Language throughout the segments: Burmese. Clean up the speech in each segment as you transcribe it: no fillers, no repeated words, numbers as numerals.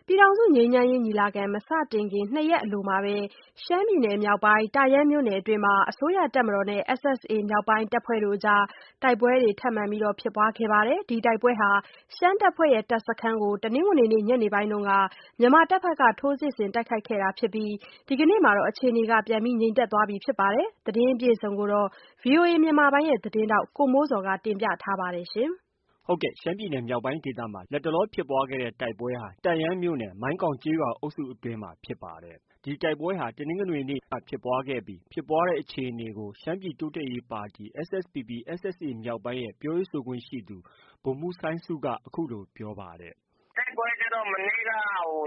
ပြည်ထောင်စုငြိမ်းချမ်းရေးညီလာခံမစတင်ခင် 2 ရက်အလိုမှာပဲ ရှမ်းပြည်နယ်မြောက်ပိုင်း တာယန်းမြို့နယ်အတွင်းမှာ အစိုးရတပ်မတော်နဲ့ SSA မြောက်ပိုင်းတပ်ဖွဲ့တို့အကြား တိုက်ပွဲတွေ ထပ်မံဖြစ်ပွားခဲ့ပါတယ်။ ဒီတိုက်ပွဲဟာ ရှမ်းတပ်ဖွဲ့တပ်စခန်းကို တနင်္ဂနွေနေ့ ညနေပိုင်းက မြန်မာတပ်ဘက်က ထိုးစစ်ဆင်တိုက်ခိုက်ခဲ့တာဖြစ်ပြီး ဒီကနေ့မှာတော့ အခြေအနေ ပြန်ငြိမ်သက်သွားပြီဖြစ်ပါတယ်။ သတင်းအပြည့်အစုံကိုတော့ ဗွီအိုအေမြန်မာပိုင်းရဲ့သတင်းထောက် ကိုမိုးဇော်က တင်ပြထားပါတယ်။ ရှမ်းပြည်နယ်မြောက်ပိုင်းဒေသမှာ လတ်တလောဖြစ်ပွားခဲ့တဲ့တိုက်ပွဲဟာ တန့်ယန်းမြို့နယ် မိုင်းကောင်ကျေးရွာအုပ်စုအတွင်းမှာဖြစ်ပါတယ်။ ဒီတိုက်ပွဲဟာ တနင်္ဂနွေနေ့က ဖြစ်ပွားခဲ့ပြီး ဖြစ်ပွားတဲ့အခြေအနေကို ရှမ်းပြည်တိုးတက်ရေးပါတီ SSPP/SSA မြောက်ပိုင်းရဲ့ ပြောရေးဆိုခွင့်ရှိသူ ဗိုလ်မှူးစိုင်းဆုက အခုလို ပြောပါတယ်။ “တိုက်ပွဲကျတော့ မနေ့က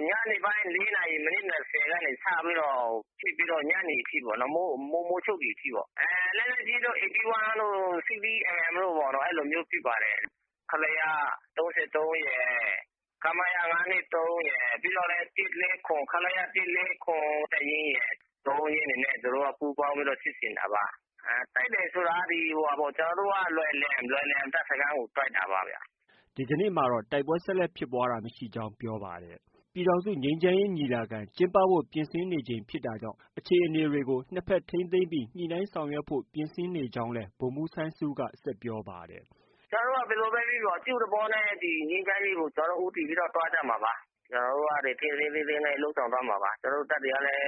ညနေပိုင်း 4 နာရီ မိနစ် 20 ကနေ စပြီးတော့ ဖြစ်ပြီးတော့ ညနေအထိပေါ့နော်။ မိုးချုပ်သည်အထိပေါ့။ လက်နက်ကြီးတော့ 81 တို့ CBMM တို့ပေါ့နော် အဲလိုမျိုးပစ်ပါတယ်။ ခလရ 33 ရယ်၊ ခမရ 523 ရယ်၊ ပြီးတော့လည်း ခလရ 147 တပ်ရင်းရယ် ၃ ရင်းတွေနဲ့ သူတို့က ပူးပေါင်းပြီးတော့ စစ်ဆင်တာပါ။ တိုက်တယ်ဆိုတာက ကျနော်တို့က လွယ်လမ်တပ်စခန်းကို တိုက်တာပါဗျ။ ” ဒီကနေ့မှာတော့ တိုက်ပွဲဆက်လက်ဖြစ်ပွားတာမရှိကြောင်း ပြောပါတယ်။ ပြည်ထောင်စုငြိမ်းချမ်းရေးညီလာခံကျင်းပဖို့ပြင်ဆင်နေချိန်ဖြစ်တာကြောင့် အခြေအနေတွေကို နှစ်ဘက်ထိန်းသိမ်းပြီး ညှိနှိုင်းဆောင်ရွက်ဖို့ ပြင်ဆင်နေကြောင်းလည်း ဗိုလ်မှူးစိုင်းဆုက ဆက်ပြောပါတယ်။ “ကျနော်တို့က ဘယ်လိုပဲဖြစ်ဖြစ် အပြုသဘောနဲ့ ငြိမ်းချမ်းရေးကို ဦးတည်ပြီးတော့ သွားကြမှာပါ။ ကျနော်တို့က ထိန်းထိန်းသိမ်းသိမ်းနဲ့ လုပ်ဆောင်သွားမှာပါ။ ကျနော်တို့ တပ်တွေကလည်း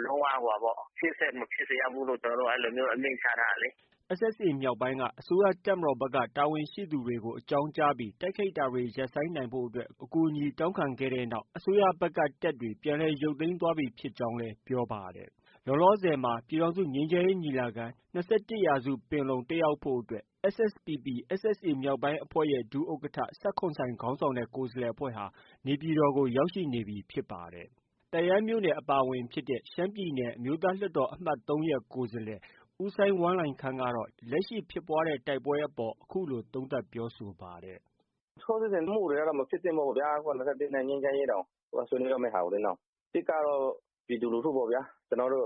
လုံးဝရှေ့ဆက်မဖြစ်စေရဘူးလို့ အဲလိုမျိုး အမိန့်ချထားတာလေ။” SSA မြောက်ပိုင်းက အစိုးရတပ်မတော်ဘက်က တာဝန်ရှိသူတွေကို အကြောင်းကြားပြီး တိုက်ခိုက်တာတွေ ရပ်ဆိုင်းနိုင်ဖို့အတွက် အကူအညီတောင်းခံခဲ့တဲ့နောက် အစိုးရဘက်က တပ်တွေ ပြန်လည်ရုပ်သိမ်းသွားပြီဖြစ်ကြောင်းလည်း ပြောပါတယ်။ လောလောဆယ်မှာ ပြည်ထောင်စုငြိမ်းချမ်းရေးညီလာခံ ၂၁ ရာစုပင်လုံတက်ရောက်ဖို့အတွက် SSPP/SSA မြောက်ပိုင်းအဖွဲ့ရဲ့ ဒုဥက္ကဋ္ဌ စဝ်ခွန်ဆိုင်ခေါင်းဆောင်တဲ့ ကိုယ်စားလှယ်အဖွဲ့ဟာ နေပြည်တော်ကို ရောက်ရှိနေပြီဖြစ်ပါတယ်။ တန့်ယန်းမြို့နယ်အပါအဝင်ဖြစ်တဲ့ ရှမ်းပြည်နယ် အမျိုးသားလွှတ်တော်အမှတ် ၃ ရဲ့ ကိုယ်စားလှယ် ဦးစိုင်းဝမ်းလှိုင်ခန်းကတော့ လက်ရှိဖြစ်ပွားတဲ့တိုက်ပွဲအပေါ် အခုလို သုံးသပ်ပြောဆိုပါတယ်။ “ထိုးစစ်ဆင်မှုတွေကတော့ မဖြစ်သင့်ပါဘူးဗျာ။ ၂၁ နဲ့ ငြိမ်းချမ်းရေးတောင် ဆွေးနွေးတော့မယ့်ဟာကိုလေနော။ အဓိကတော့ ပြည်သူလူထုပေါ့ဗျာ။ ကျနော်တို့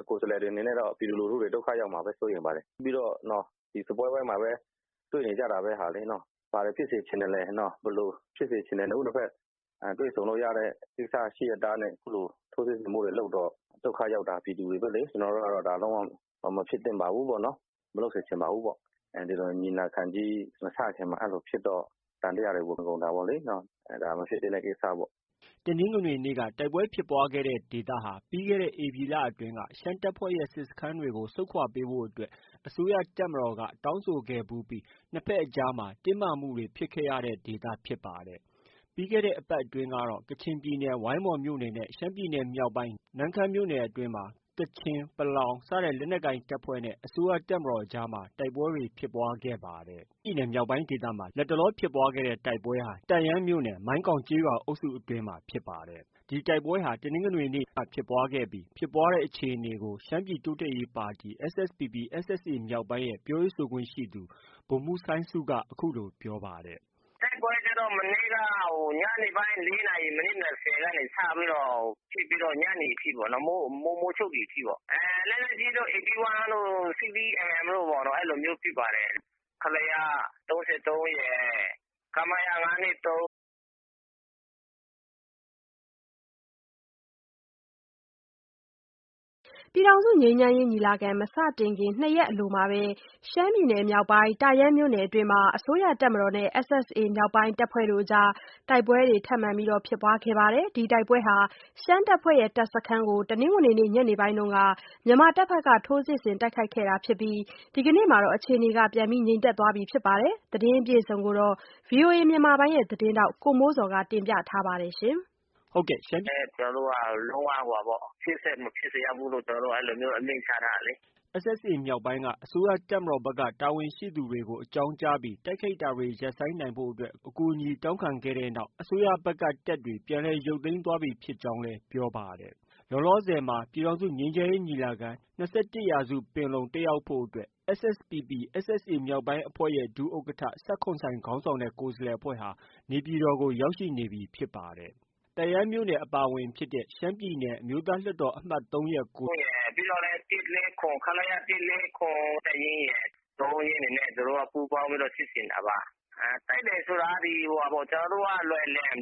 ကိုယ်စားလှယ်တွေအနေနဲ့တော့ ပြည်သူလူထုတွေ ဒုက္ခရောက်မှာပဲ စိုးရိမ်ပါတယ်။ ပြီးတော့ ဒီစစ်ပွဲမှာပဲ တွေ့နေကြတာပဲဟာလေနော်။ ဘာတွေဖြစ်စေချင်တယ်လဲ။ ဘယ်လိုဖြစ်စေချင်တယ်။ နှစ်ဦးနှစ်ဘက် တွေ့ဆုံလို့ရတဲ့ ကိစ္စရှိရဲ့သားနဲ့ အခုလို ထိုးစစ်ဆင်မှုတွေလုပ်တော့ ဒုက္ခရောက်တာပြည်သူတွေပဲလေ။ ကျနော်တို့ကတော့ ဒါလုံးဝမဖြစ်သင့်ပါဘူးပေါ့နော်။ မလုပ်စေချင်ပါဘူးပေါ့။ ဒီလိုညီလာခံကြီး မစခင်မှာ အဲလိုဖြစ်တော့ သံသယတွေ ဝင်ကုန်တာပေါ့လေနော်။ ဒါမဖြစ်သင့်တဲ့ကိစ္စပေါ့။” တနင်္ဂနွေနေ့က တိုက်ပွဲဖြစ်ပွားခဲ့တဲ့ဒေသဟာ ပြီးခဲ့တဲ့ဧပြီလအတွင်းက ရှမ်းတပ်ဖွဲ့ရဲ့ စစ်စခန်းတွေကို ဆုတ်ခွာပေးဖို့အတွက် အစိုးရတပ်မတော်က တောင်းဆိုခဲ့ဖူးပြီး နှစ်ဘက်အကြားမှာ တင်းမာမှုတွေဖြစ်ခဲ့ရတဲ့ဒေသဖြစ်ပါတယ်။ ပြီးခဲ့တဲ့အပတ်အတွင်းကတော့ ကချင်ပြည်နယ် ဝိုင်းမော်မြို့နယ်နဲ့ ရှမ်းပြည်နယ်မြောက်ပိုင်း နမ့်ခမ်းမြို့နယ်အတွင်းမှာ ကချင်၊ ပလောင် စတဲ့လက်နက်ကိုင်တပ်ဖွဲ့နဲ့ အစိုးရတပ်မတော်အကြားမှာ တိုက်ပွဲတွေဖြစ်ပွားခဲ့ပါတယ်။ ရှမ်းပြည်နယ်မြောက်ပိုင်းဒေသမှာ လတ်တလောဖြစ်ပွားခဲ့တဲ့တိုက်ပွဲဟာ တန့်ယန်းမြို့နယ် မိုင်းကောင်ကျေးရွာအုပ်စုအတွင်းမှာဖြစ်ပါတယ်။ ဒီတိုက်ပွဲဟာ တနင်္ဂနွေနေ့က ဖြစ်ပွားခဲ့ပြီး ဖြစ်ပွားတဲ့အခြေအနေကို ရှမ်းပြည်တိုးတက်ရေးပါတီ SSPP/SSA မြောက်ပိုင်းရဲ့ ပြောရေးဆိုခွင့်ရှိသူ ဗိုလ်မှူးစိုင်းဆုက အခုလို ပြောပါတယ်။ “တိုက်ပွဲကျတော့ မနေ့က ညနေပိုင်း 4 နာရီ မိနစ် 20 ကနေ စပြီးတော့ ဖြစ်ပြီးတော့ ညနေအထိပေါ့နော်။ မိုးချုပ်သည်အထိပေါ့။ လက်နက်ကြီးတော့ 81 တို့ CBMM တို့ပေါ့နော် အဲလိုမျိုးပစ်ပါတယ်။ ခလရ 33 ရယ်၊ ခမရ 523ပြည်ထောင်စုငြိမ်းချမ်းရေးညီလာခံမစတင်ခင် 2 ရက်အလိုမှာပဲ ရှမ်းပြည်နယ်မြောက်ပိုင်း တာယန်းမြို့နယ်အတွင်းမှာ အစိုးရတပ်မတော်နဲ့ SSA မြောက်ပိုင်းတပ်ဖွဲ့တို့အကြား တိုက်ပွဲတွေ ထပ်မံဖြစ်ပွားခဲ့ပါတယ်။ ဒီတိုက်ပွဲဟာ ရှမ်းတပ်ဖွဲ့တပ်စခန်းကို တနင်္ဂနွေနေ့ ညနေပိုင်းက မြန်မာတပ်ဘက်က ထိုးစစ်ဆင်တိုက်ခိုက်ခဲ့တာဖြစ်ပြီး ဒီကနေ့မှာတော့ အခြေအနေ ပြန်ငြိမ်သက်သွားပြီဖြစ်ပါတယ်။ သတင်းအပြည့်အစုံကိုတော့ ဗွီအိုအေမြန်မာပိုင်းရဲ့သတင်းထောက် ကိုမိုးဇော်က တင်ပြထားပါတယ်။ ကျနော်တို့က လုံးဝရှေ့ဆက်မဖြစ်စေရဘူးလို့ အဲလိုမျိုး အမိန့်ချထားတာလေ။ SSA မြောက်ပိုင်းက အစိုးရတပ်မတော်ဘက်က တာဝန်ရှိသူတွေကို အကြောင်းကြားပြီး တိုက်ခိုက်တာတွေ ရပ်ဆိုင်းနိုင်ဖို့အတွက် အကူအညီတောင်းခံခဲ့တဲ့နောက် အစိုးရဘက်က တပ်တွေ ပြန်လည်ရုပ်သိမ်းသွားပြီဖြစ်ကြောင်းလည်း ပြောပါတယ်။ လောလောဆယ်မှာ ပြည်ထောင်စုငြိမ်းချမ်းရေးညီလာခံ ၂၁ ရာစုပင်လုံတက်ရောက်ဖို့အတွက် SSPP/SSA မြောက်ပိုင်းအဖွဲ့ရဲ့ ဒုဥက္ကဋ္ဌ စဝ်ခွန်ဆိုင်ခေါင်းဆောင်တဲ့ ကိုယ်စားလှယ်အဖွဲ့ဟာ နေပြည်တော်ကို ရောက်ရှိနေပြီဖြစ်ပါတယ်။ တန့်ယန်းမြို့နယ်အပါအဝင်ဖြစ်တဲ့ ရှမ်းပြည်နယ် အမျိုးသားလွှတ်တော်အမှတ် ၃ ရဲ့ ကိုယ်စားလှယ် ပြီးတော့လည်း ခလရ 147 တပ်ရင်းရယ် ၃ ရင်းတွေနဲ့ သူတို့က ပူးပေါင်းပြီးတော့ စစ်ဆင်တာပါ။ တိုက်တယ်ဆိုတာဒီကျွန်တော်တို့ကလွယ်လန်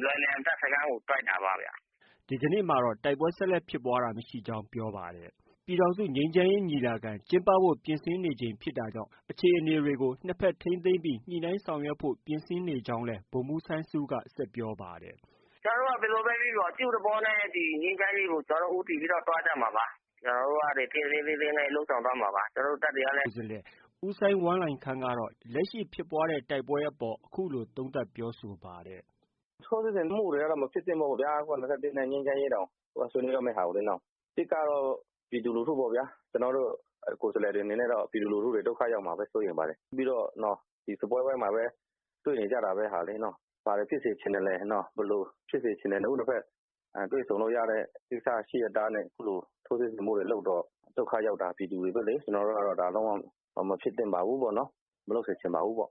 တပ်စခန်းကိုတိုက်တာပါဗျာ။ဒီကနေ့မှာတော့တိုက်ပွဲဆက်လက်ဖြစ်ပွားတာမရှိကြောင်းပြောပါတယ်။ပြည်ထောင်စုငြိမ်းချမ်းရေးညီလာခံကျင်းပဖို့ပြင်ဆင်နေချိန်ဖြစ်တာကြောင့်အခြေအနေတွေကိုနှစ်ဘက်ထိန်းသိမ်းပြီးညှိနှိုင်းဆောင်ရွက်ဖို့ပြင်ဆင်နေကြောင်းလည်းဗိုလ်မှူးစိုင်းဆုကဆက်ပြောပါတယ်။ကျွန်တော်တို့ကဘယ်လိုပဲပြီးတော့အကျိုးတဘောနဲ့ဒီငြိမ်းချမ်းရေးကိုကျွန်တော်တို့ဦးတည်ပြီးတော့တွားကြမှာပါ။ကျွန်တော်တို့ကထိန်းသိမ်းနဲ့လှုပ်ဆောင်သွားမှာပါ။ကျွန်တော်တို့တပ်တွေကလည်းဦးစိုင်းဝမ်းလှိုင်ခန်းကတော့လက်ရှိဖြစ်ပွားတဲ့တိုက်ပွဲအပေါ်အခုလိုသုံးသပ်ပြောဆိုပါတယ်။ထိုးစစ်ဆင်မှုတွေကတော့မဖြစ်သင့်ပါဘူးဗျာ။21နဲ့ငြိမ်းချမ်းရေးတောင်ဆွေးနွေးတော့မယ့်ဟာကိုလေနော်။တစ်ကတော့ပြည်သူလူထုပေါ့ဗျာ။ကျွန်တော်တို့ကိုယ်စားလှယ်တွေအနေနဲ့တော့ပြည်သူလူထုတွေဒုက္ခရောက်မှာပဲစိုးရိမ်ပါတယ်။ပြီးတော့ဒီစပွဲပိုင်းမှာပဲတွေ့နေကြတာပဲဟာလေနော်။ဘာတွေဖြစ်စေချင်တယ်လဲနော်။ဘယ်လိုဖြစ်စေချင်တယ်လို့တစ်ဖက်တွေ့ဆုံလို့ရတဲ့ကိစ္စရှိရတာနဲ့အခုလိုထိုးစစ်ဆင်မှုတွေလုပ်တော့ဒုက္ခရောက်တာပြည်သူတွေပဲလေကျွန်တော်တို့ကတော့ဒါတော့မဖြစ်သင့်ပါဘူးပေါ့နော်။မလုပ်စေချင်ပါဘူးပေါ့